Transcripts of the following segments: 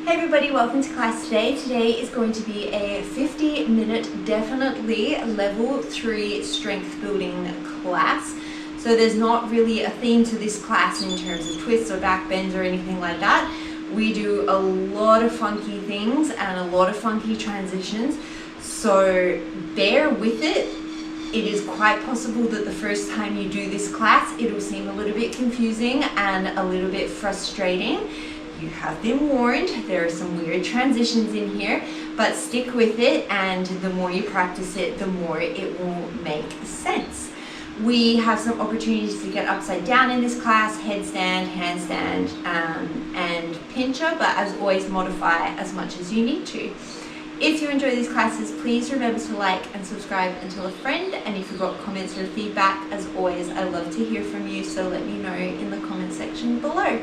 Hey everybody, welcome to class today. Today is going to be a 50-minute, definitely level 3 strength building class. So there's not really a theme to this class in terms of twists or back bends or anything like that. We do a lot of funky things and a lot of funky transitions. So bear with it. It is quite possible that the first time you do this class, it will seem a little bit confusing and a little bit frustrating. You have been warned, there are some weird transitions in here, but stick with it, and the more you practice it, the more it will make sense. We have some opportunities to get upside down in this class, headstand, handstand, and pincher, but as always, modify as much as you need to. If you enjoy these classes, please remember to like and subscribe and tell a friend. And if you've got comments or feedback, as always, I love to hear from you, so let me know in the comment section below.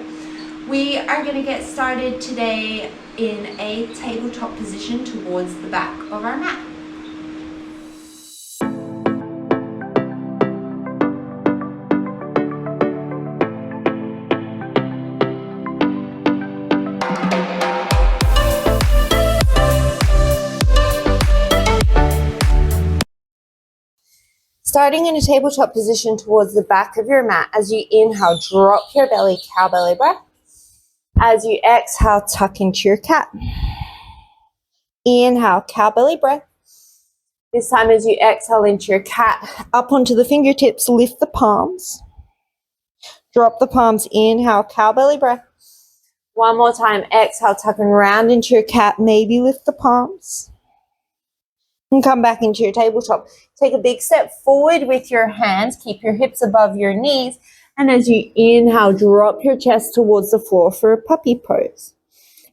We are going to get started today in a tabletop position towards the back of our mat. Starting in a tabletop position towards the back of your mat, as you inhale, drop your belly, cow belly breath. As you exhale, tuck into your cat. Inhale, cow belly breath. This time as you exhale into your cat, up onto the fingertips, lift the palms. Drop the palms, inhale, cow belly breath. One more time, exhale, tuck and round into your cat, maybe lift the palms. And come back into your tabletop. Take a big step forward with your hands, keep your hips above your knees, and as you inhale, drop your chest towards the floor for a puppy pose.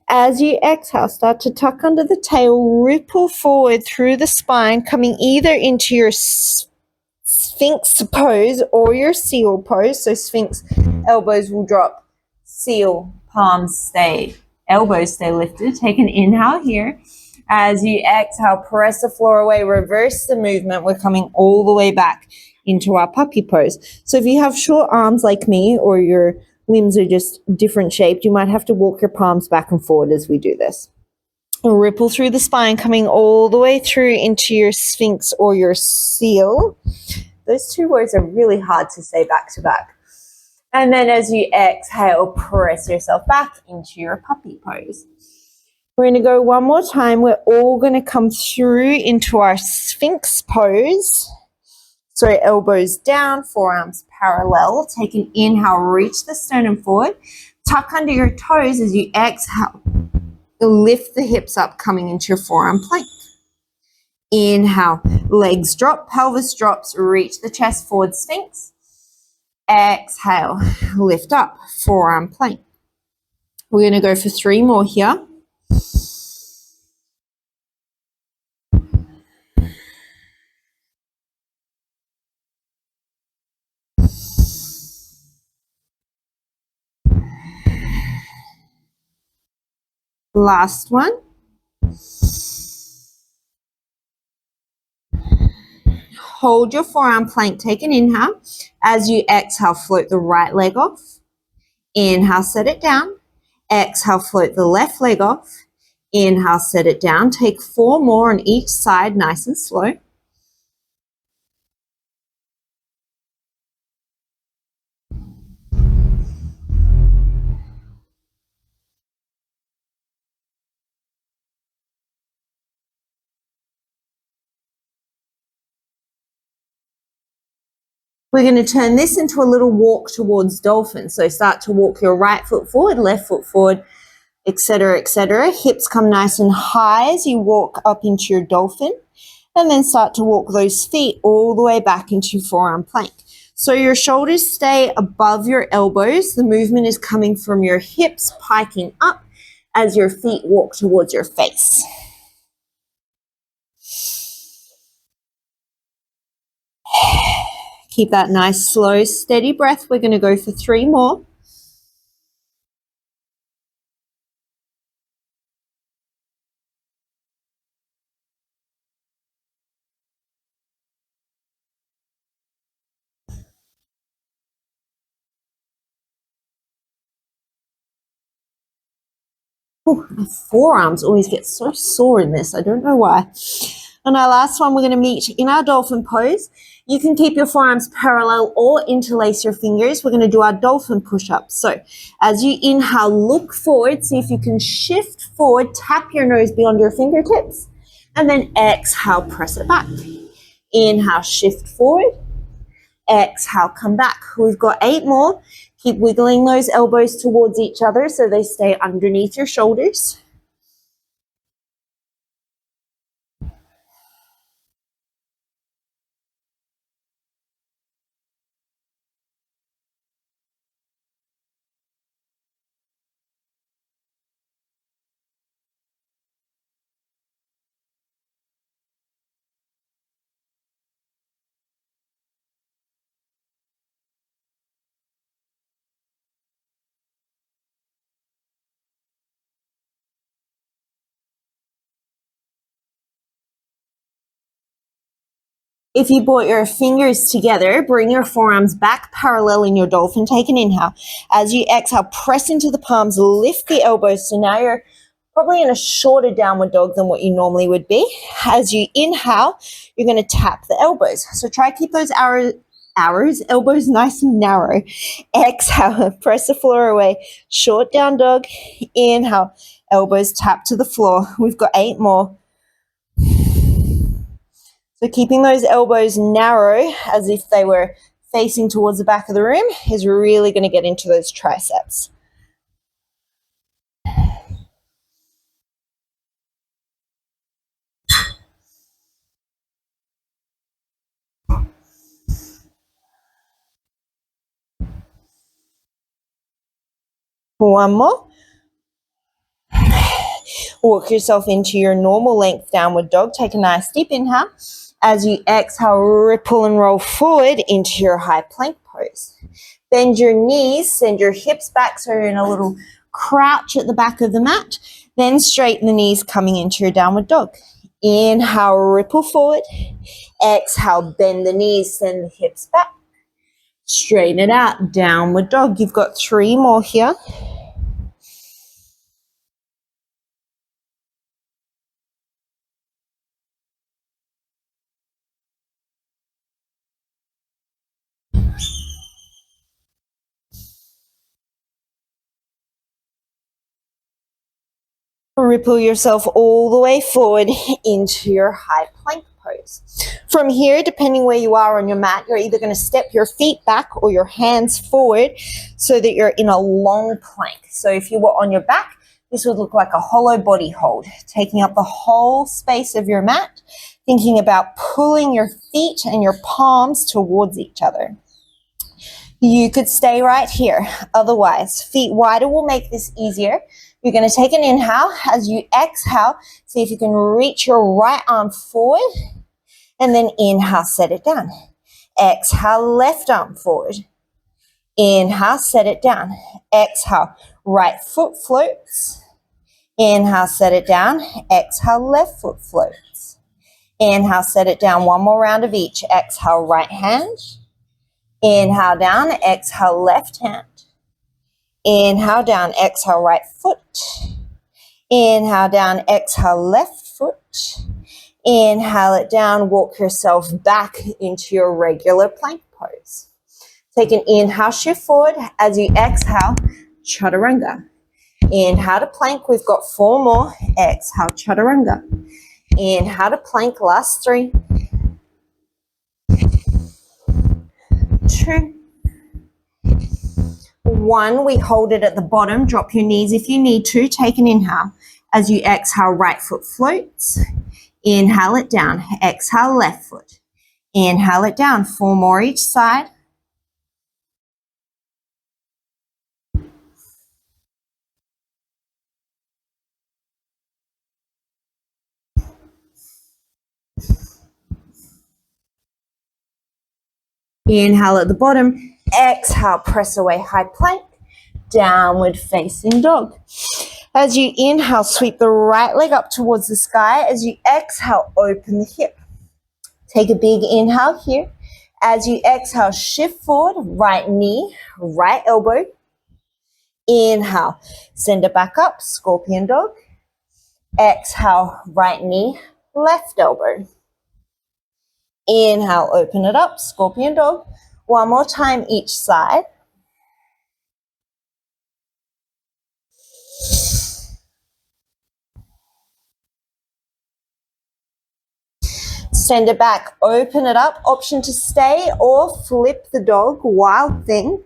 As you exhale, start to tuck under the tail, ripple forward through the spine, coming either into your Sphinx pose or your seal pose. So Sphinx, elbows will drop, seal, palms stay, elbows stay lifted. Take an inhale here. As you exhale, press the floor away, reverse the movement. We're coming all the way back into our puppy pose. So if you have short arms like me, or your limbs are just different shaped, you might have to walk your palms back and forward as we do this. Ripple through the spine, coming all the way through into your Sphinx or your seal. Those two words are really hard to say back to back. And then as you exhale, press yourself back into your puppy pose. We're going to go one more time. We're all going to come through into our Sphinx pose. So elbows down, forearms parallel. Take an inhale, reach the sternum forward. Tuck under your toes as you exhale. Lift the hips up, coming into your forearm plank. Inhale, legs drop, pelvis drops, reach the chest forward, Sphinx. Exhale, lift up, forearm plank. We're going to go for 3 more here. Last one. Hold your forearm plank, take an inhale. As you exhale, float the right leg off. Inhale, set it down. Exhale, float the left leg off. Inhale, set it down. Take 4 more on each side, nice and slow. We're going to turn this into a little walk towards dolphin. So start to walk your right foot forward, left foot forward, etc., etc. Hips come nice and high as you walk up into your dolphin, and then start to walk those feet all the way back into forearm plank. So your shoulders stay above your elbows. The movement is coming from your hips piking up as your feet walk towards your face. Keep that nice, slow, steady breath. We're going to go for 3 more. Ooh, my forearms always get so sore in this. I don't know why. On our last one, we're going to meet in our dolphin pose. You can keep your forearms parallel or interlace your fingers. We're going to do our dolphin push-ups. So as you inhale, look forward. See if you can shift forward, tap your nose beyond your fingertips, and then exhale, press it back. Inhale, shift forward. Exhale, come back. We've got 8 more. Keep wiggling those elbows towards each other so they stay underneath your shoulders. If you brought your fingers together, bring your forearms back parallel in your dolphin. Take an inhale. As you exhale, press into the palms, lift the elbows. So now you're probably in a shorter downward dog than what you normally would be. As you inhale, you're going to tap the elbows. So try to keep those elbows nice and narrow. Exhale, press the floor away. Short down dog. Inhale, elbows tap to the floor. We've got 8 more. So keeping those elbows narrow as if they were facing towards the back of the room is really going to get into those triceps. One more. Walk yourself into your normal length downward dog. Take a nice deep inhale. As you exhale, ripple and roll forward into your high plank pose. Bend your knees, send your hips back so you're in a little crouch at the back of the mat. Then straighten the knees coming into your downward dog. Inhale, ripple forward. Exhale, bend the knees, send the hips back. Straighten it out, downward dog. You've got 3 more here. Ripple yourself all the way forward into your high plank pose. From here, depending where you are on your mat, you're either going to step your feet back or your hands forward so that you're in a long plank. So if you were on your back, this would look like a hollow body hold, taking up the whole space of your mat, thinking about pulling your feet and your palms towards each other. You could stay right here. Otherwise, feet wider will make this easier. You're going to take an inhale. As you exhale, see if you can reach your right arm forward, and then inhale, set it down. Exhale, left arm forward. Inhale, set it down. Exhale, right foot floats. Inhale, set it down. Exhale, left foot floats. Inhale, set it down. One more round of each. Exhale, right hand. Inhale down, exhale, left hand. Inhale down, exhale, right foot. Inhale down, exhale, left foot. Inhale it down, walk yourself back into your regular plank pose. Take an inhale, shift forward. As you exhale, chaturanga. Inhale to plank, we've got 4 more. Exhale, chaturanga. Inhale to plank, last 3. 2. 1, we hold it at the bottom. Drop your knees if you need to. Take an inhale. As you exhale, right foot floats. Inhale it down. Exhale, left foot. Inhale it down. 4 more each side. Inhale at the bottom. Exhale, press away, high plank. Downward facing dog. As you inhale, sweep the right leg up towards the sky. As you exhale, open the hip. Take a big inhale here. As you exhale, shift forward, right knee, right elbow. Inhale, send it back up, scorpion dog. Exhale, right knee, left elbow. Inhale, open it up, scorpion dog. One more time each side. Send it back, open it up, option to stay or flip the dog, wild thing.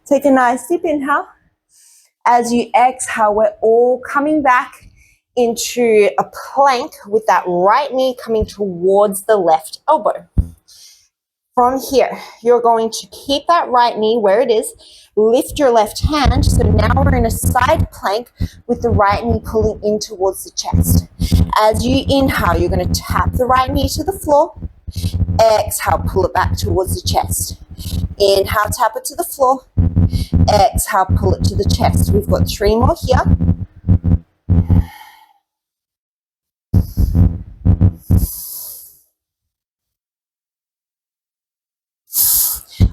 Take a nice deep inhale. As you exhale, we're all coming back into a plank with that right knee coming towards the left elbow. From here, you're going to keep that right knee where it is, lift your left hand. So now we're in a side plank with the right knee pulling in towards the chest. As you inhale, you're going to tap the right knee to the floor. Exhale, pull it back towards the chest. Inhale, tap it to the floor. Exhale, pull it to the chest. We've got 3 more here.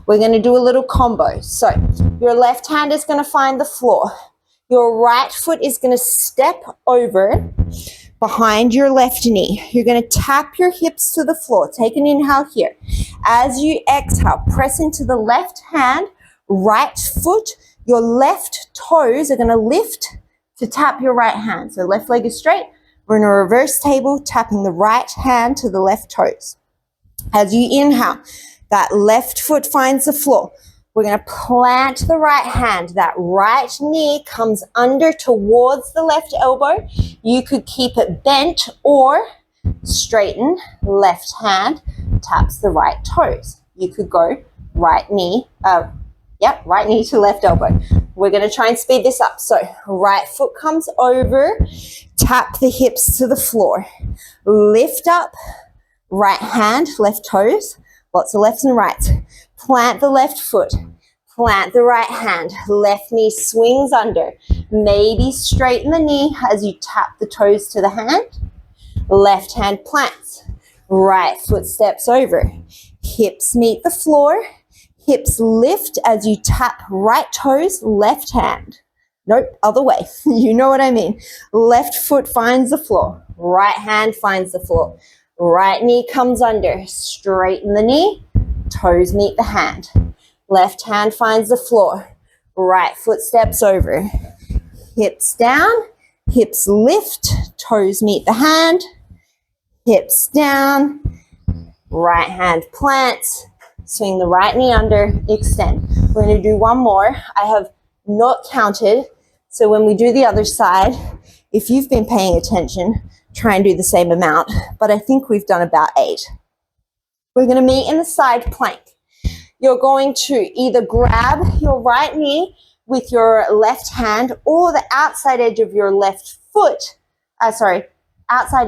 We're going to do a little combo. So your left hand is going to find the floor. Your right foot is going to step over behind your left knee. You're going to tap your hips to the floor. Take an inhale here. As you exhale, press into the left hand, right foot. Your left toes are going to lift to tap your right hand. So left leg is straight. We're in a reverse table, tapping the right hand to the left toes. As you inhale, that left foot finds the floor. We're going to plant the right hand. That right knee comes under towards the left elbow. You could keep it bent or straighten. Left hand taps the right toes. You could go right knee to left elbow. We're going to try and speed this up. So right foot comes over, tap the hips to the floor. Lift up, right hand, left toes. Lots of lefts and rights. Plant the left foot. Plant the right hand. Left knee swings under. Maybe straighten the knee as you tap the toes to the hand. Left hand plants. Right foot steps over. Hips meet the floor. Hips lift as you tap right toes, left hand. Nope, other way. You know what I mean. Left foot finds the floor. Right hand finds the floor. Right knee comes under. Straighten the knee. Toes meet the hand. Left hand finds the floor. Right foot steps over. Hips down. Hips lift. Toes meet the hand. Hips down. Right hand plants. Swing the right knee under. Extend. We're going to do one more. I have not counted. So when we do the other side, if you've been paying attention, try and do the same amount, but I think we've done about 8. We're going to meet in the side plank. You're going to either grab your right knee with your left hand or the outside edge of your left foot, outside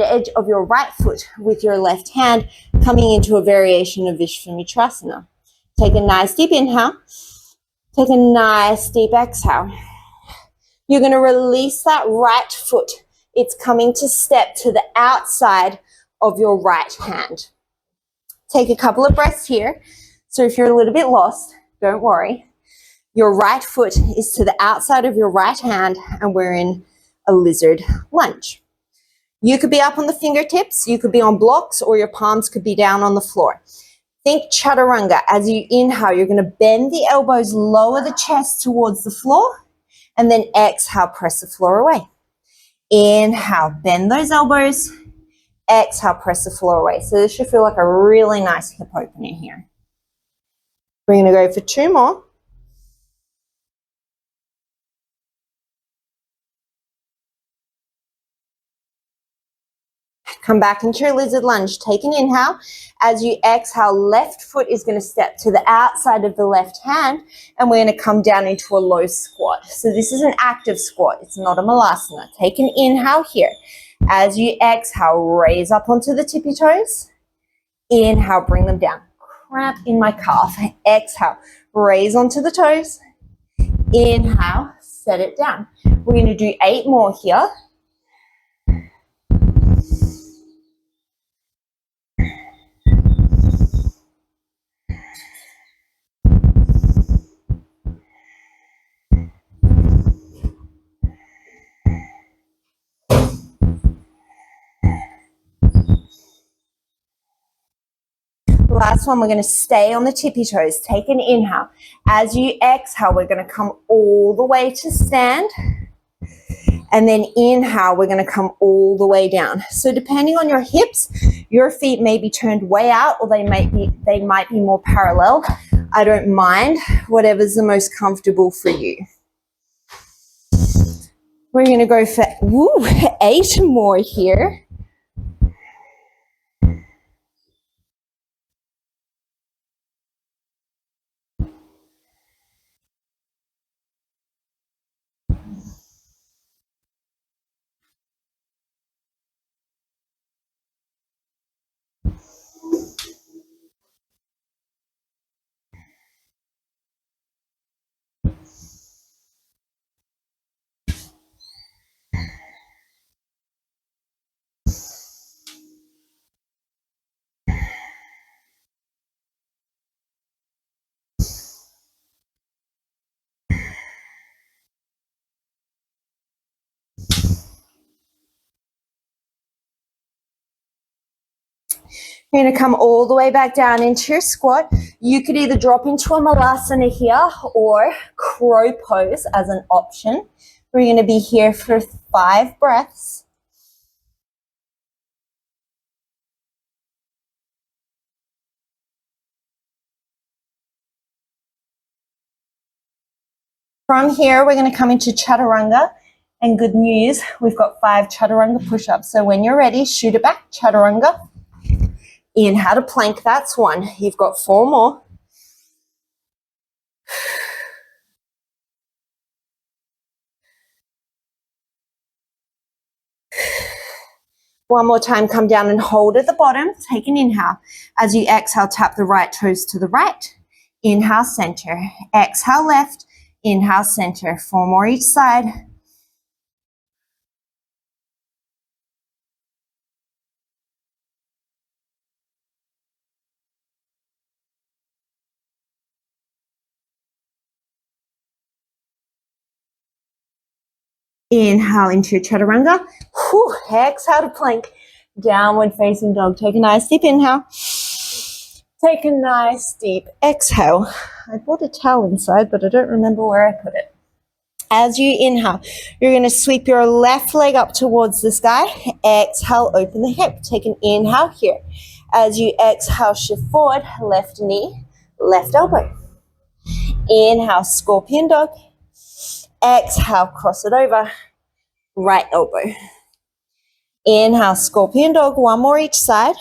edge of your right foot with your left hand, coming into a variation of Visvamittrasana. Take a nice deep inhale. Take a nice deep exhale. You're going to release that right foot. It's coming to step to the outside of your right hand. Take a couple of breaths here. So if you're a little bit lost, don't worry. Your right foot is to the outside of your right hand and we're in a lizard lunge. You could be up on the fingertips, you could be on blocks, or your palms could be down on the floor. Think chaturanga. As you inhale, you're going to bend the elbows, lower the chest towards the floor, and then exhale, press the floor away. Inhale, bend those elbows. Exhale, press the floor away. So this should feel like a really nice hip opener here. We're going to go for 2 more. Come back into your lizard lunge. Take an inhale. As you exhale, left foot is going to step to the outside of the left hand, and we're going to come down into a low squat. So this is an active squat. It's not a malasana. Take an inhale here. As you exhale, raise up onto the tippy toes. Inhale, bring them down. Cramp in my calf. Exhale, raise onto the toes. Inhale, set it down. We're going to do 8 more here. last one, we're going to stay on the tippy toes. Take an inhale. As you exhale, we're going to come all the way to stand. And then inhale, we're going to come all the way down. So depending on your hips, your feet may be turned way out, or they might be more parallel. I don't mind, whatever's the most comfortable for you. We're going to go for 8 more here. You're going to come all the way back down into your squat. You could either drop into a malasana here or crow pose as an option. We're going to be here for 5 breaths. From here, we're going to come into chaturanga. And good news, we've got 5 chaturanga push-ups. So when you're ready, shoot it back, chaturanga. Inhale to plank, that's 1. You've got 4 more. One more time, come down and hold at the bottom. Take an inhale. As you exhale, tap the right toes to the right. Inhale, center. Exhale, left. Inhale, center. 4 more each side. Inhale into your chaturanga. Exhale to plank. Downward facing dog. Take a nice deep inhale. Take a nice deep exhale. I brought a towel inside, but I don't remember where I put it. As you inhale, you're going to sweep your left leg up towards the sky. Exhale, open the hip. Take an inhale here. As you exhale, shift forward, left knee, left elbow. Inhale, scorpion dog. Exhale, cross it over, right elbow. Inhale, scorpion dog. 1 more each side.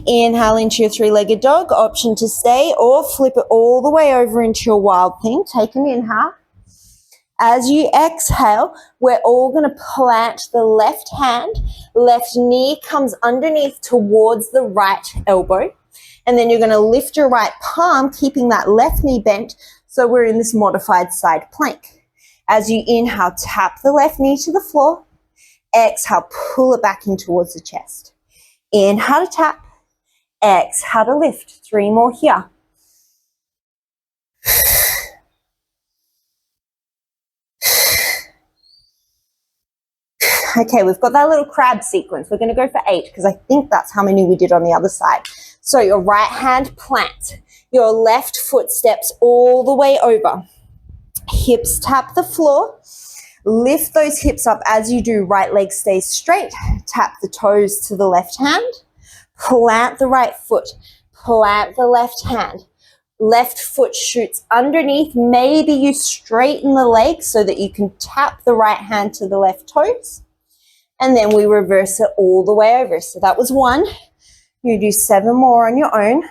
Inhale into your 3-legged dog. Option to stay or flip it all the way over into your wild thing. Take an inhale. As you exhale, we're all going to plant the left hand. Left knee comes underneath towards the right elbow. And then you're going to lift your right palm, keeping that left knee bent. So we're in this modified side plank. As you inhale, tap the left knee to the floor. Exhale, pull it back in towards the chest. Inhale to tap. Exhale to lift. 3 more here. Okay, we've got that little crab sequence. We're going to go for 8 because I think that's how many we did on the other side. So your right hand plant, your left foot steps all the way over. Hips tap the floor. Lift those hips up as you do. Right leg stays straight. Tap the toes to the left hand. Plant the right foot. Plant the left hand. Left foot shoots underneath. Maybe you straighten the leg so that you can tap the right hand to the left toes. And then we reverse it all the way over. So that was 1. You do 7 more on your own.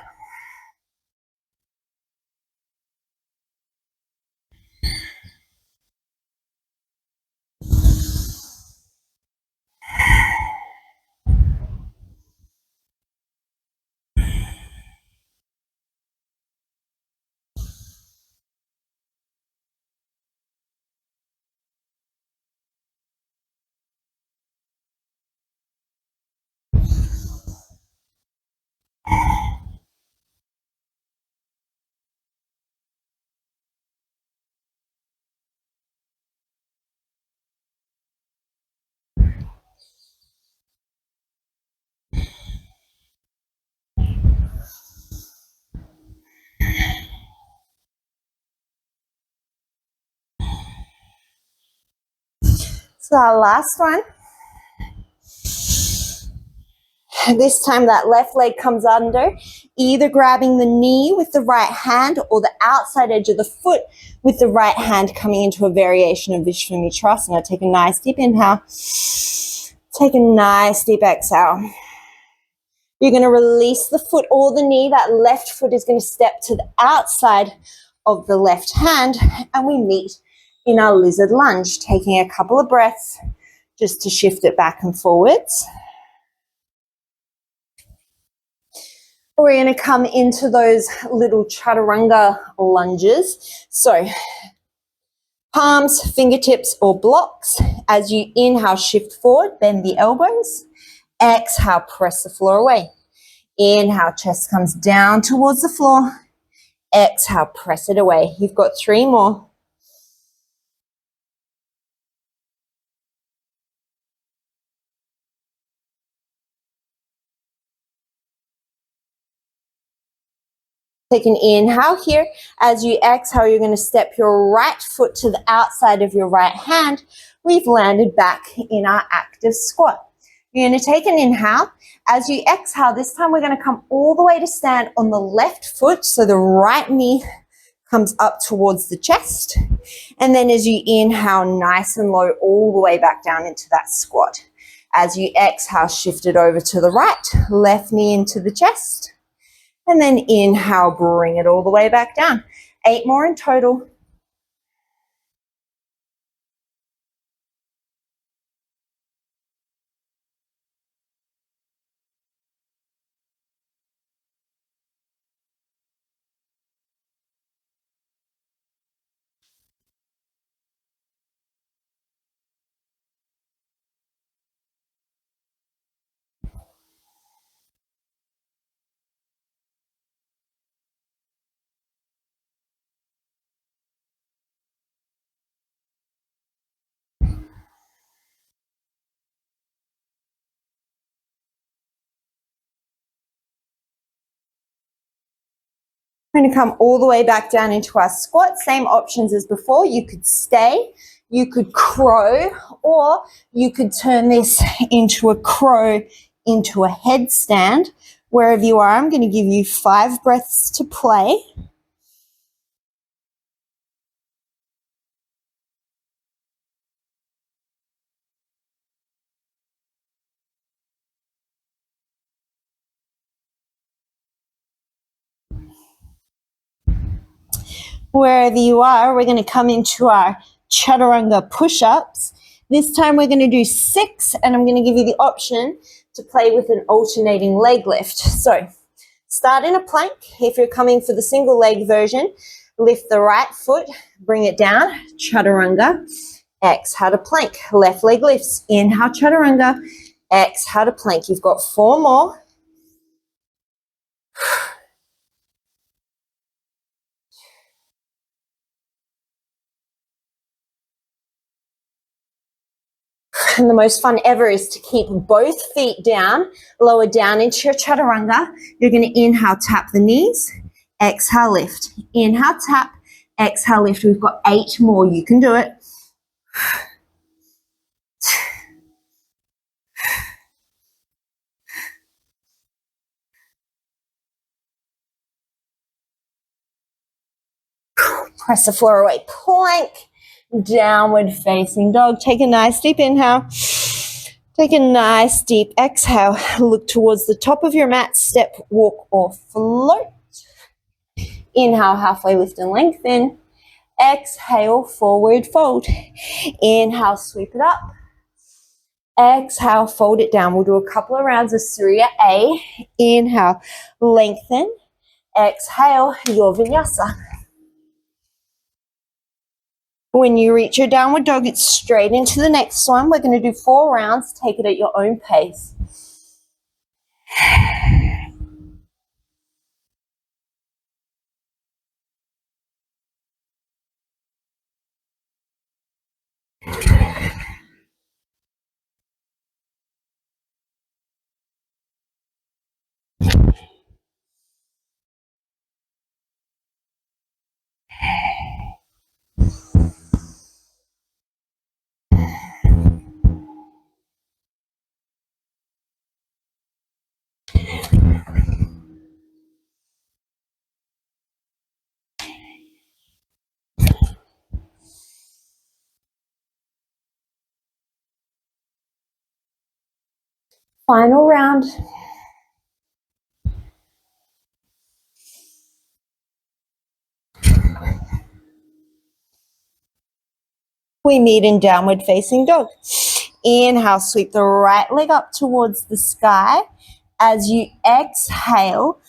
So our last one. This time that left leg comes under, either grabbing the knee with the right hand or the outside edge of the foot with the right hand, coming into a variation of Visvamittrasana. Take a nice deep inhale. Take a nice deep exhale. You're going to release the foot or the knee. That left foot is going to step to the outside of the left hand, and we meet in our lizard lunge, taking a couple of breaths just to shift it back and forwards. We're going to come into those little chaturanga lunges. So palms, fingertips or blocks. As you inhale, shift forward, bend the elbows. Exhale, press the floor away. Inhale, chest comes down towards the floor. Exhale, press it away. You've got 3 more. Take an inhale here. As you exhale, you're going to step your right foot to the outside of your right hand. We've landed back in our active squat. You're going to take an inhale. As you exhale, this time we're going to come all the way to stand on the left foot, so the right knee comes up towards the chest. And then as you inhale, nice and low, all the way back down into that squat. As you exhale, shift it over to the right, left knee into the chest. And then inhale, bring it all the way back down. 8 more in total. We're going to come all the way back down into our squat. Same options as before. You could stay, you could crow, or you could turn this into a crow into a headstand. Wherever you are, I'm going to give you 5 breaths to play. Wherever you are, we're going to come into our chaturanga push-ups. This time we're going to do 6, and I'm going to give you the option to play with an alternating leg lift. So start in a plank. If you're coming for the single leg version, lift the right foot, bring it down, chaturanga. Exhale to plank. Left leg lifts. Inhale, chaturanga. Exhale to plank. You've got 4 more. And the most fun ever is to keep both feet down, lower down into your chaturanga. You're going to inhale, tap the knees. Exhale, lift. Inhale, tap. Exhale, lift. We've got 8 more. You can do it. Press the floor away. Plank. Downward facing dog. Take a nice deep inhale. Take a nice deep exhale. Look towards the top of your mat. Step, walk, or float. Inhale, halfway lift and lengthen. Exhale, forward fold. Inhale, sweep it up. Exhale, fold it down. We'll do a couple of rounds of Surya A. Inhale, lengthen. Exhale, your vinyasa. When you reach your downward dog, it's straight into the next one. We're going to do 4 rounds. Take it at your own pace. Final round. We meet in downward facing dog. Inhale, sweep the right leg up towards the sky. As you exhale,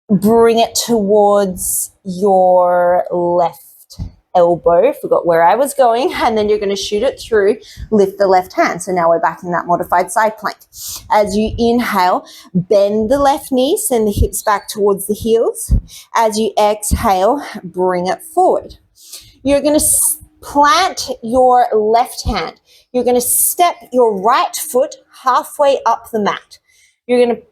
bring it towards your left elbow. Forgot where I was going. And then you're going to shoot it through. Lift the left hand. So now we're back in that modified side plank. As you inhale, bend the left knee, send the hips back towards the heels. As you exhale, bring it forward. You're going to plant your left hand. You're going to step your right foot halfway up the mat. You're going to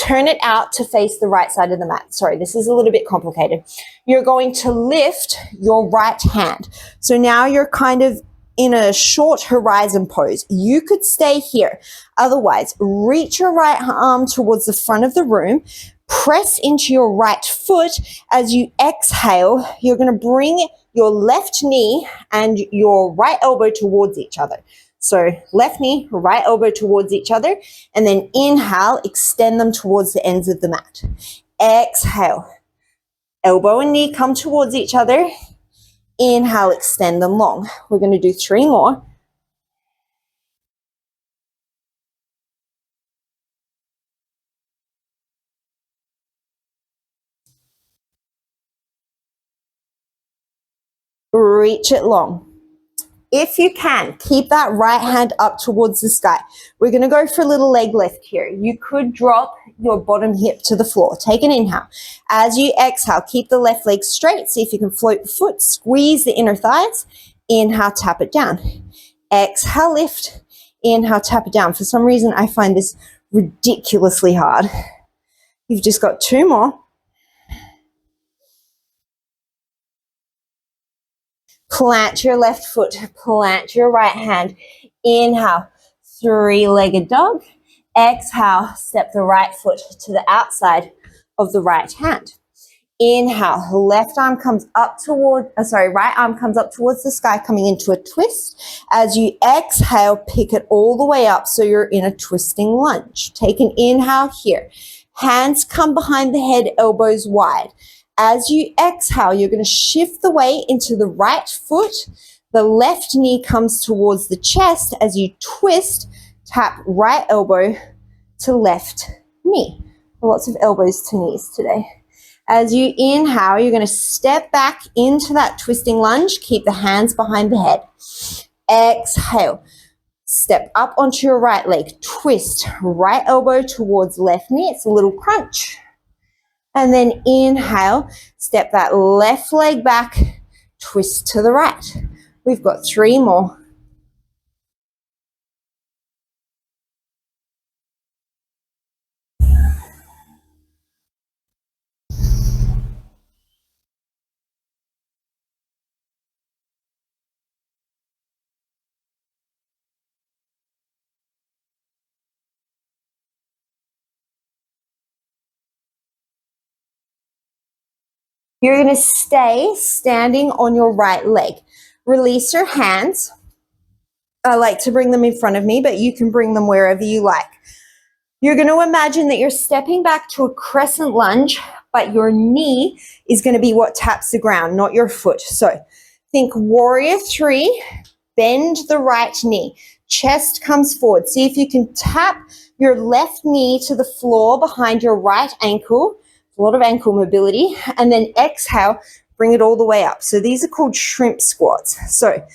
turn it out to face the right side of the mat. Sorry, this is a little bit complicated. You're going to lift your right hand. So now you're kind of in a short horizon pose. You could stay here. Otherwise, reach your right arm towards the front of the room. Press into your right foot. As you exhale, you're going to bring your left knee and your right elbow towards each other. So left knee, right elbow towards each other, and then inhale, extend them towards the ends of the mat. Exhale, elbow and knee come towards each other. Inhale, extend them long. We're going to do 3 more. Reach it long. If you can, keep that right hand up towards the sky. We're going to go for a little leg lift here. You could drop your bottom hip to the floor. Take an inhale. As you exhale, keep the left leg straight. See if you can float the foot. Squeeze the inner thighs. Inhale, tap it down. Exhale, lift. Inhale, tap it down. For some reason, I find this ridiculously hard. You've just got 2 more. Plant your left foot, plant your right hand. Inhale, 3-legged dog. Exhale, step the right foot to the outside of the right hand. Inhale, left arm comes up toward, right arm comes up towards the sky, coming into a twist. As you exhale, pick it all the way up so you're in a twisting lunge. Take an inhale here. Hands come behind the head, elbows wide. As you exhale, you're going to shift the weight into the right foot. The left knee comes towards the chest. As you twist, tap right elbow to left knee. Lots of elbows to knees today. As you inhale, you're going to step back into that twisting lunge. Keep the hands behind the head. Exhale. Step up onto your right leg. Twist right elbow towards left knee. It's a little crunch. And then inhale, step that left leg back, twist to the right. We've got 3 more. You're going to stay standing on your right leg. Release your hands. I like to bring them in front of me, but you can bring them wherever you like. You're going to imagine that you're stepping back to a crescent lunge, but your knee is going to be what taps the ground, not your foot. So think warrior 3, bend the right knee. Chest comes forward. See if you can tap your left knee to the floor behind your right ankle. A lot of ankle mobility. And then exhale, bring it all the way up. So these are called shrimp squats. So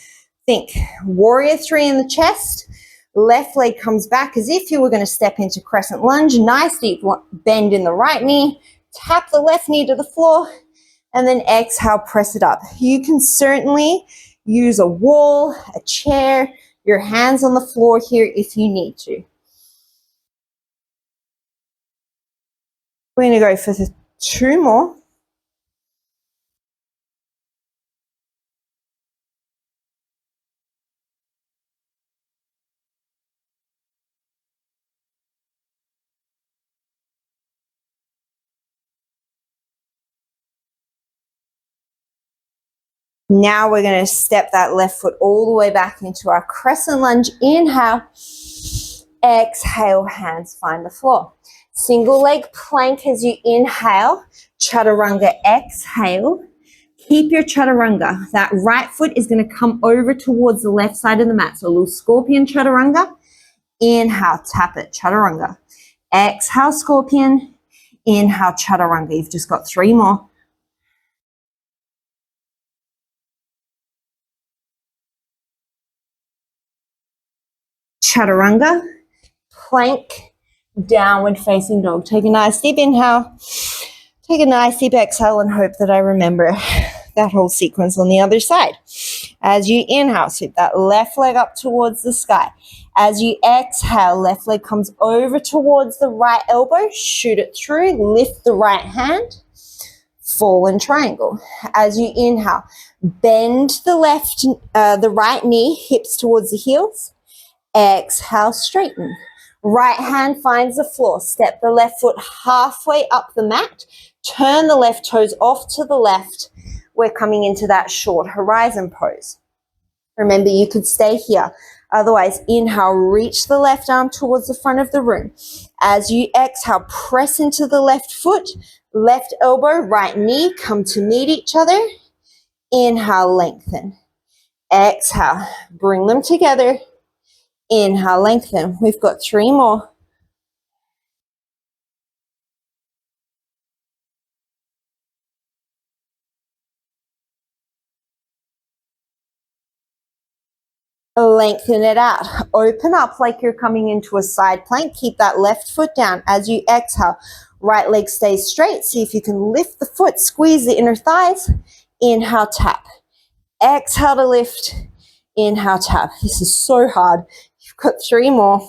think warrior 3 in the chest. Left leg comes back as if you were going to step into crescent lunge. Nice deep bend in the right knee. Tap the left knee to the floor. And then exhale, press it up. You can certainly use a wall, a chair, your hands on the floor here if you need to. We're going to go for 2 more. Now we're going to step that left foot all the way back into our crescent lunge. Inhale. Exhale, hands find the floor. Single leg plank as you inhale. Chaturanga, exhale. Keep your chaturanga. That right foot is going to come over towards the left side of the mat. So a little scorpion chaturanga. Inhale, tap it, chaturanga. Exhale, scorpion. Inhale, chaturanga. You've just got 3 more. Chaturanga, plank, downward facing dog. Take a nice deep inhale. Take a nice deep exhale and hope that I remember that whole sequence on the other side. As you inhale, sweep that left leg up towards the sky. As you exhale, left leg comes over towards the right elbow. Shoot it through. Lift the right hand. Fallen triangle. As you inhale, bend the right knee, hips towards the heels. Exhale, straighten. Right hand finds the floor. Step the left foot halfway up the mat. Turn the left toes off to the left. We're coming into that short horizon pose. Remember, you could stay here. Otherwise, inhale, reach the left arm towards the front of the room. As you exhale, press into the left foot, left elbow, right knee, come to meet each other. Inhale, lengthen. Exhale, bring them together. Inhale, lengthen. We've got 3 more. Lengthen it out. Open up like you're coming into a side plank. Keep that left foot down. As you exhale, right leg stays straight. See if you can lift the foot, squeeze the inner thighs. Inhale, tap. Exhale to lift. Inhale, tap. This is so hard. You've got 3 more.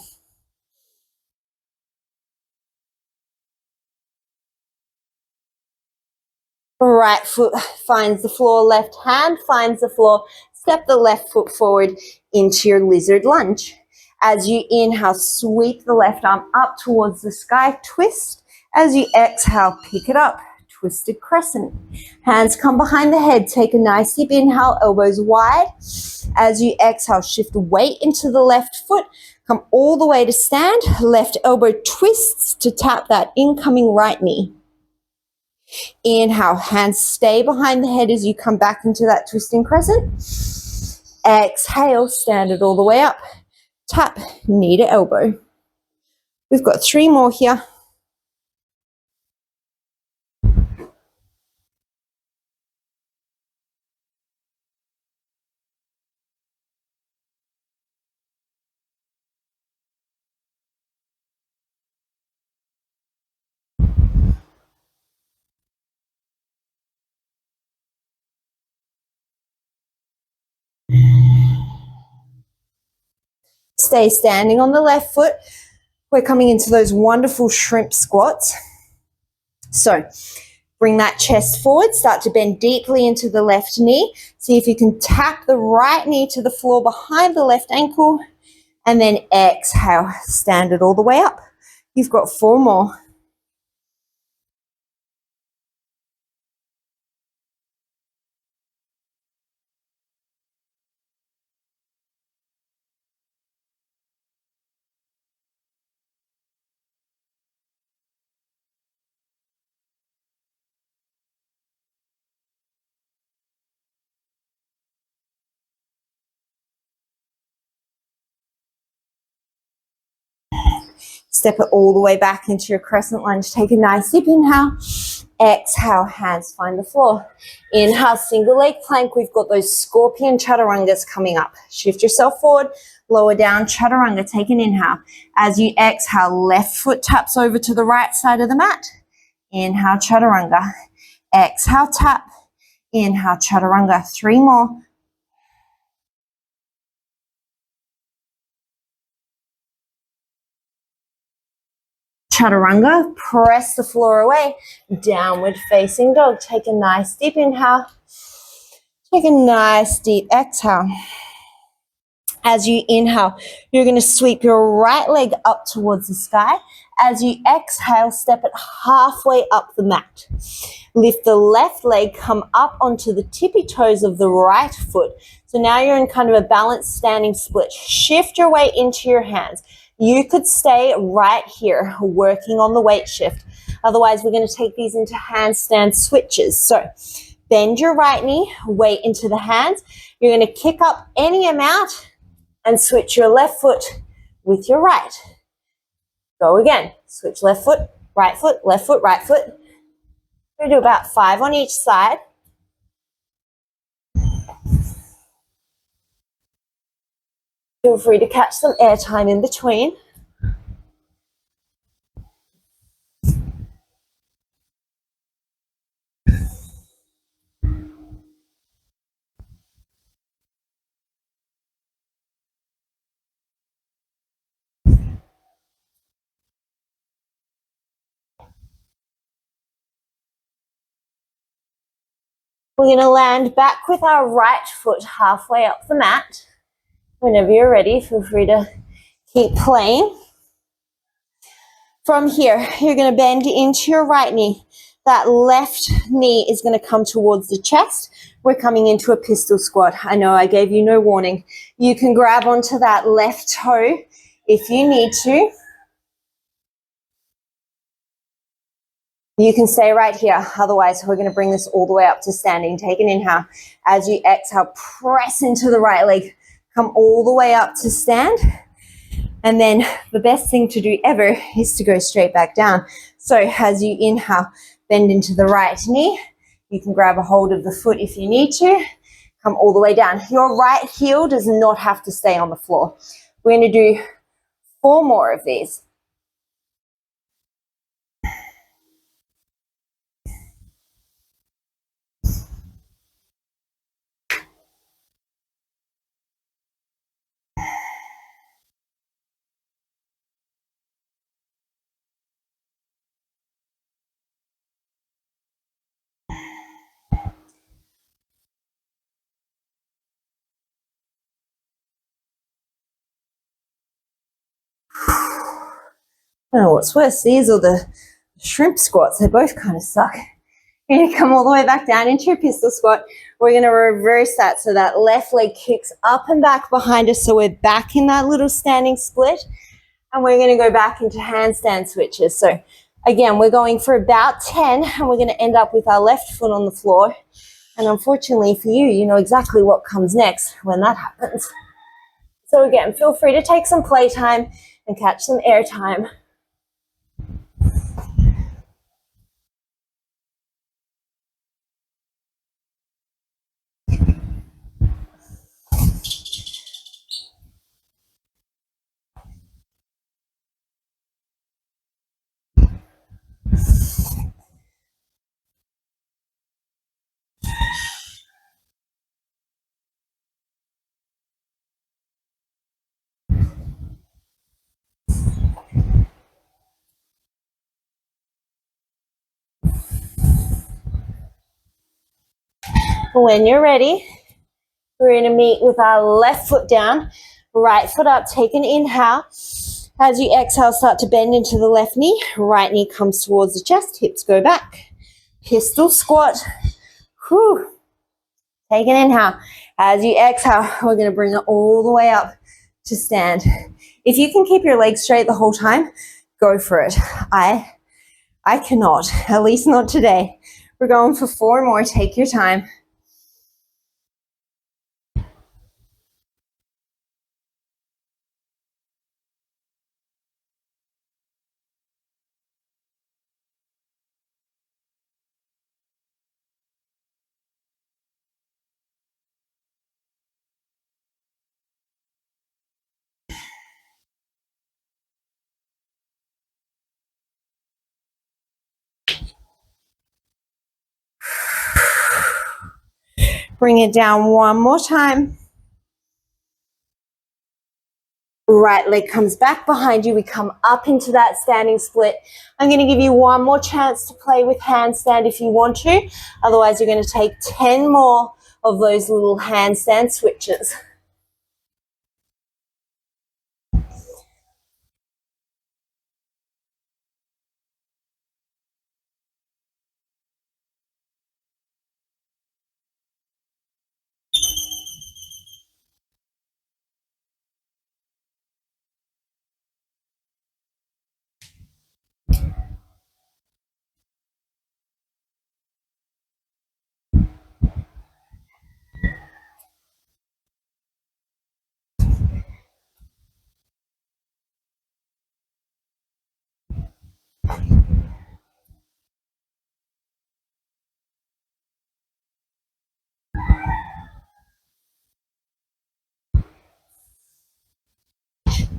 Right foot finds the floor, left hand finds the floor. Step the left foot forward into your lizard lunge. As you inhale, sweep the left arm up towards the sky, twist. As you exhale, pick it up, twisted crescent. Hands come behind the head, take a nice deep inhale, elbows wide. As you exhale, shift weight into the left foot, come all the way to stand, left elbow twists to tap that incoming right knee. Inhale, hands stay behind the head as you come back into that twisting crescent. Exhale, stand it all the way up. Tap, knee to elbow. We've got 3 more here. Stay standing on the left foot. We're coming into those wonderful shrimp squats. So bring that chest forward, start to bend deeply into the left knee. See if you can tap the right knee to the floor behind the left ankle, and then exhale, stand it all the way up. You've got 4 more. Step it all the way back into your crescent lunge. Take a nice deep inhale. Exhale, hands find the floor. Inhale, single leg plank. We've got those scorpion chaturangas coming up. Shift yourself forward, lower down, chaturanga. Take an inhale. As you exhale, left foot taps over to the right side of the mat. Inhale, chaturanga. Exhale, tap. Inhale, chaturanga. 3 more. Chaturanga, press the floor away, downward facing dog. Take a nice deep inhale. Take a nice deep exhale. As you inhale, you're going to sweep your right leg up towards the sky. As you exhale, step it halfway up the mat. Lift the left leg, come up onto the tippy toes of the right foot. So now you're in kind of a balanced standing split. Shift your weight into your hands. You could stay right here working on the weight shift. Otherwise, we're going to take these into handstand switches. So bend your right knee, weight into the hands. You're going to kick up any amount and switch your left foot with your right. Go again. Switch left foot, right foot, left foot, right foot. We're going to do about 5 on each side. Feel free to catch some air time in between. We're going to land back with our right foot halfway up the mat. Whenever you're ready, feel free to keep playing. From here, you're going to bend into your right knee. That left knee is going to come towards the chest. We're coming into a pistol squat. I know I gave you no warning. You can grab onto that left toe if you need to. You can stay right here. Otherwise, we're going to bring this all the way up to standing. Take an inhale. As you exhale, press into the right leg. Come all the way up to stand. And then the best thing to do ever is to go straight back down. So as you inhale, bend into the right knee. You can grab a hold of the foot if you need to. Come all the way down. Your right heel does not have to stay on the floor. We're going to do 4 more of these. I don't know what's worse, these or the shrimp squats. They both kind of suck. You're going to come all the way back down into your pistol squat. We're going to reverse that so that left leg kicks up and back behind us. So we're back in that little standing split. And we're going to go back into handstand switches. So again, we're going for about 10 and we're going to end up with our left foot on the floor. And unfortunately for you, you know exactly what comes next when that happens. So again, feel free to take some playtime and catch some air time. When you're ready, we're going to meet with our left foot down, right foot up. Take an inhale. As you exhale, start to bend into the left knee. Right knee comes towards the chest. Hips go back. Pistol squat. Whew. Take an inhale. As you exhale, we're going to bring it all the way up to stand. If you can keep your legs straight the whole time, go for it. I cannot, at least not today. We're going for 4 more. Take your time. Bring it down one more time. Right leg comes back behind you. We come up into that standing split. I'm going to give you one more chance to play with handstand if you want to. Otherwise, you're going to take 10 more of those little handstand switches.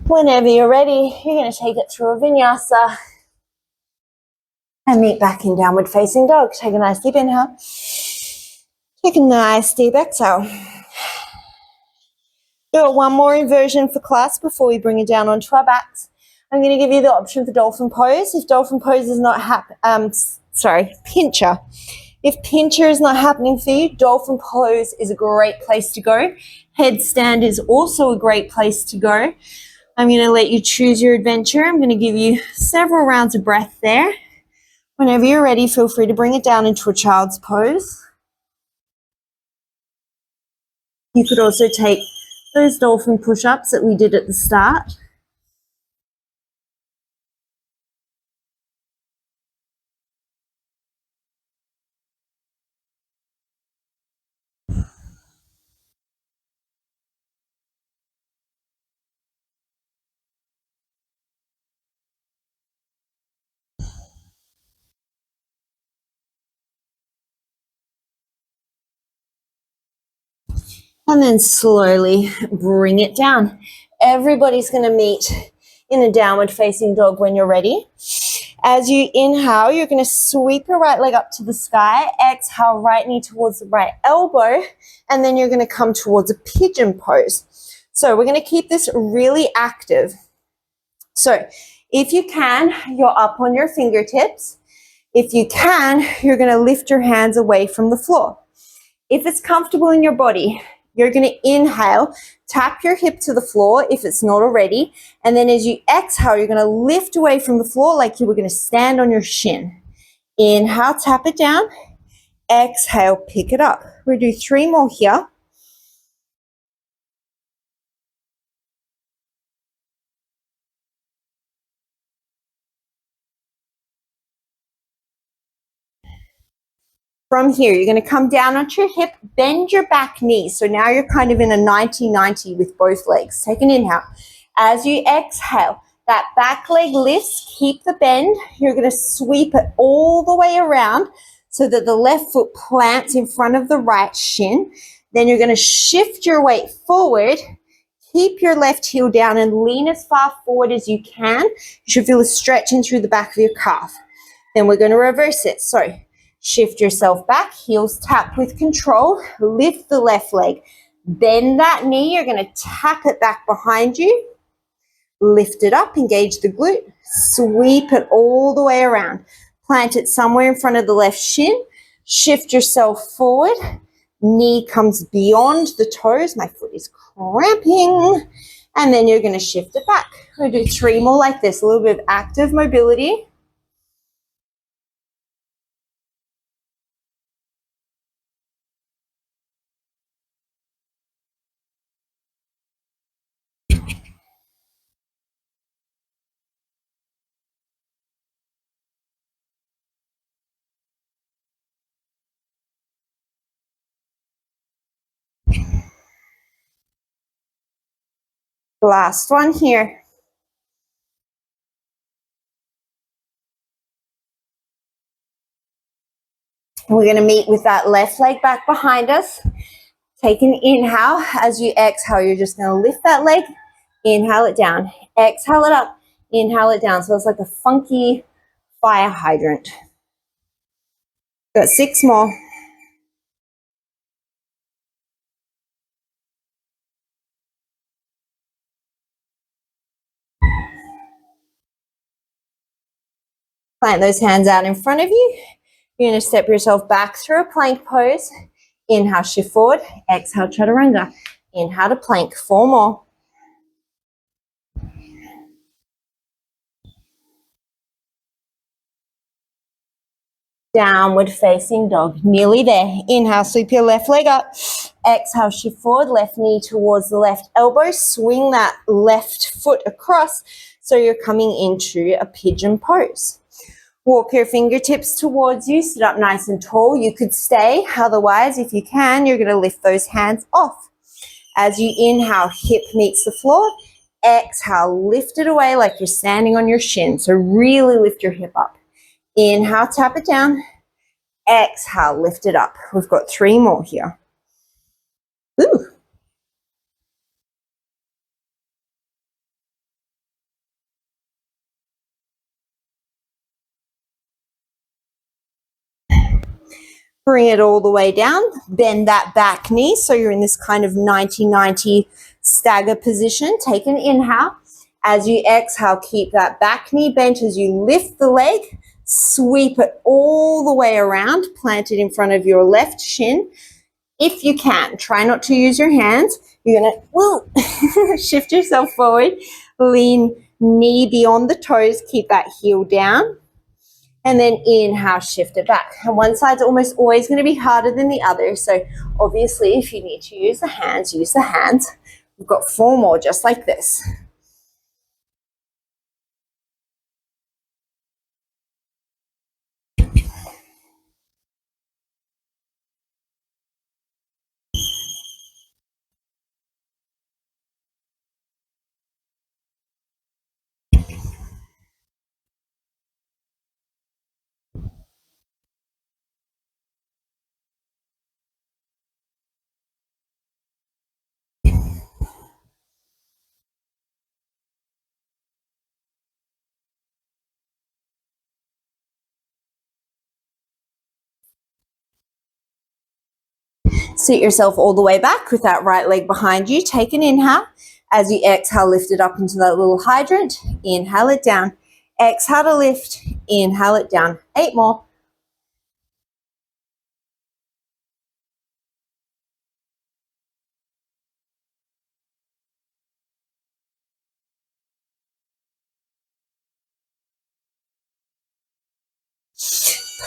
Whenever you're ready, you're going to take it through a vinyasa and meet back in downward facing dog. Take a nice deep inhale. Take a nice deep exhale. Do it one more inversion for class before we bring it down onto our backs. I'm going to give you the option for dolphin pose. If dolphin pose is not pincher. If pincher is not happening for you, dolphin pose is a great place to go. Headstand is also a great place to go. I'm going to let you choose your adventure. I'm going to give you several rounds of breath there. Whenever you're ready, feel free to bring it down into a child's pose. You could also take those dolphin push-ups that we did at the start. And then slowly bring it down. Everybody's going to meet in a downward facing dog when you're ready. As you inhale, you're going to sweep your right leg up to the sky. Exhale, right knee towards the right elbow. And then you're going to come towards a pigeon pose. So we're going to keep this really active. So if you can, you're up on your fingertips. If you can, you're going to lift your hands away from the floor. If it's comfortable in your body, you're going to inhale, tap your hip to the floor if it's not already, and then as you exhale, you're going to lift away from the floor like you were going to stand on your shin. Inhale, tap it down. Exhale, pick it up. We'll do 3 more here. From here, you're going to come down onto your hip, bend your back knee. So now you're kind of in a 90-90 with both legs. Take an inhale. As you exhale, that back leg lifts, keep the bend. You're going to sweep it all the way around so that the left foot plants in front of the right shin. Then you're going to shift your weight forward. Keep your left heel down and lean as far forward as you can. You should feel a stretching through the back of your calf. Then we're going to reverse it. So shift yourself back, heels tap with control, lift the left leg. Bend that knee, you're going to tap it back behind you. Lift it up, engage the glute, sweep it all the way around. Plant it somewhere in front of the left shin. Shift yourself forward. Knee comes beyond the toes. My foot is cramping. And then you're going to shift it back. We'll do 3 more like this, a little bit of active mobility. Last one here. We're going to meet with that left leg back behind us. Take an inhale. As you exhale, you're just going to lift that leg. Inhale it down. Exhale it up. Inhale it down. So it's like a funky fire hydrant. Got 6 more. Plant those hands out in front of you. You're going to step yourself back through a plank pose. Inhale, shift forward. Exhale, chaturanga. Inhale to plank. 4 more. Downward facing dog. Nearly there. Inhale, sweep your left leg up. Exhale, shift forward. Left knee towards the left elbow. Swing that left foot across so you're coming into a pigeon pose. Walk your fingertips towards you. Sit up nice and tall. You could stay. Otherwise, if you can, you're going to lift those hands off. As you inhale, hip meets the floor. Exhale, lift it away like you're standing on your shin. So really lift your hip up. Inhale, tap it down. Exhale, lift it up. We've got 3 more here. Ooh. Bring it all the way down. Bend that back knee so you're in this kind of 90-90 stagger position. Take an inhale. As you exhale, keep that back knee bent as you lift the leg. Sweep it all the way around. Plant it in front of your left shin. If you can, try not to use your hands. You're going to shift yourself forward. Lean knee beyond the toes. Keep that heel down. And then inhale, shift it back. And one side's almost always going to be harder than the other. So obviously, if you need to use the hands, use the hands. We've got 4 more just like this. Sit yourself all the way back with that right leg behind you. Take an inhale. As you exhale, lift it up into that little hydrant. Inhale it down. Exhale to lift. Inhale it down. 8 more.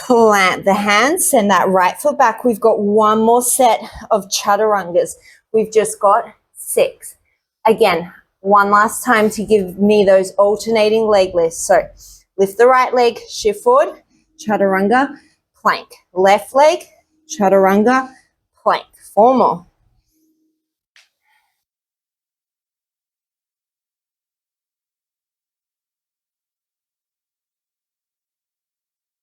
Plant the hands, send that right foot back. We've got 1 more set of chaturangas. We've just got 6. Again, one last time to give me those alternating leg lifts. So lift the right leg, shift forward, chaturanga, plank. Left leg, chaturanga, plank. 4 more.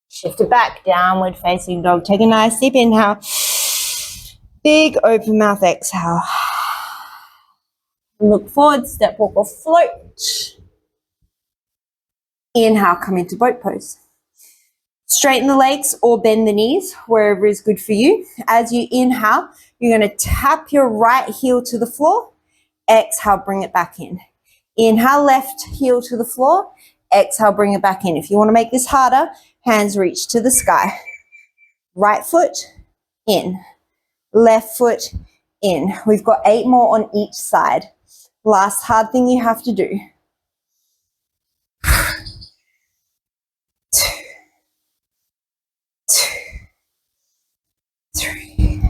Shift it back, downward facing dog. Take a nice deep inhale. Big open mouth exhale. Look forward, step, walk, or float. Inhale, come into boat pose. Straighten the legs or bend the knees, wherever is good for you. As you inhale, you're going to tap your right heel to the floor. Exhale, bring it back in. Inhale, left heel to the floor. Exhale, bring it back in. If you want to make this harder, hands reach to the sky. Right foot in. Left foot in. We've got 8 more on each side. Last hard thing you have to do. 2, 2, 3.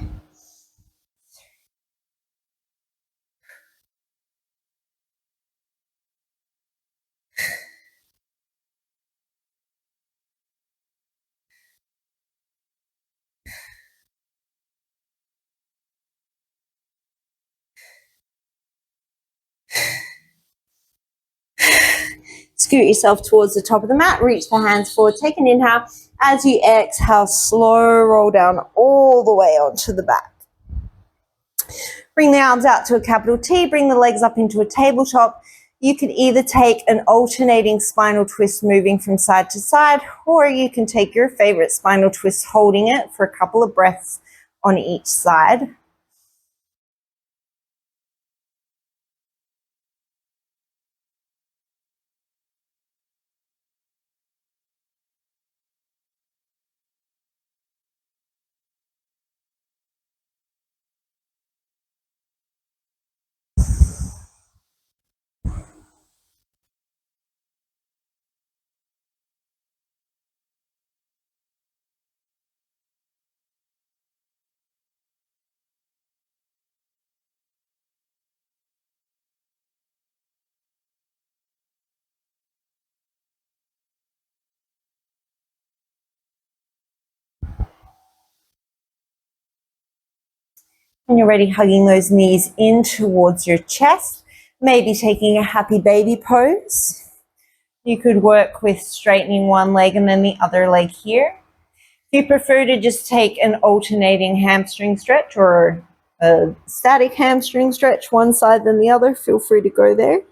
Scoot yourself towards the top of the mat. Reach the hands forward. Take an inhale. As you exhale, slow roll down all the way onto the back. Bring the arms out to a capital T. Bring the legs up into a tabletop. You can either take an alternating spinal twist moving from side to side, or you can take your favorite spinal twist holding it for a couple of breaths on each side. When you're ready, hugging those knees in towards your chest, maybe taking a happy baby pose. You could work with straightening one leg and then the other leg here. If you prefer to just take an alternating hamstring stretch or a static hamstring stretch, one side then the other, feel free to go there.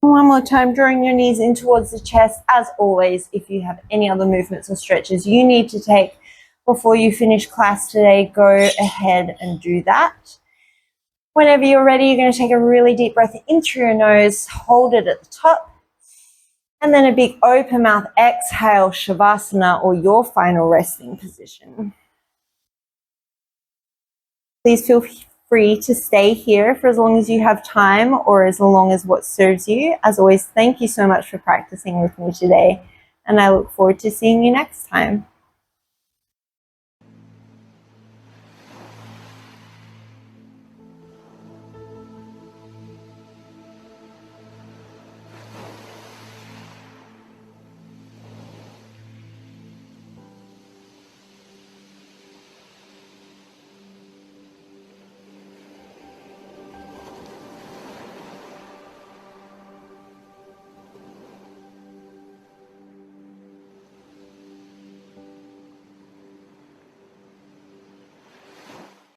One more time, drawing your knees in towards the chest. As always, if you have any other movements or stretches you need to take before you finish class today, go ahead and do that. Whenever you're ready, you're going to take a really deep breath in through your nose, hold it at the top, and then a big open mouth exhale, Shavasana, or your final resting position. Please feel free to stay here for as long as you have time or as long as what serves you. As always, thank you so much for practicing with me today, and I look forward to seeing you next time.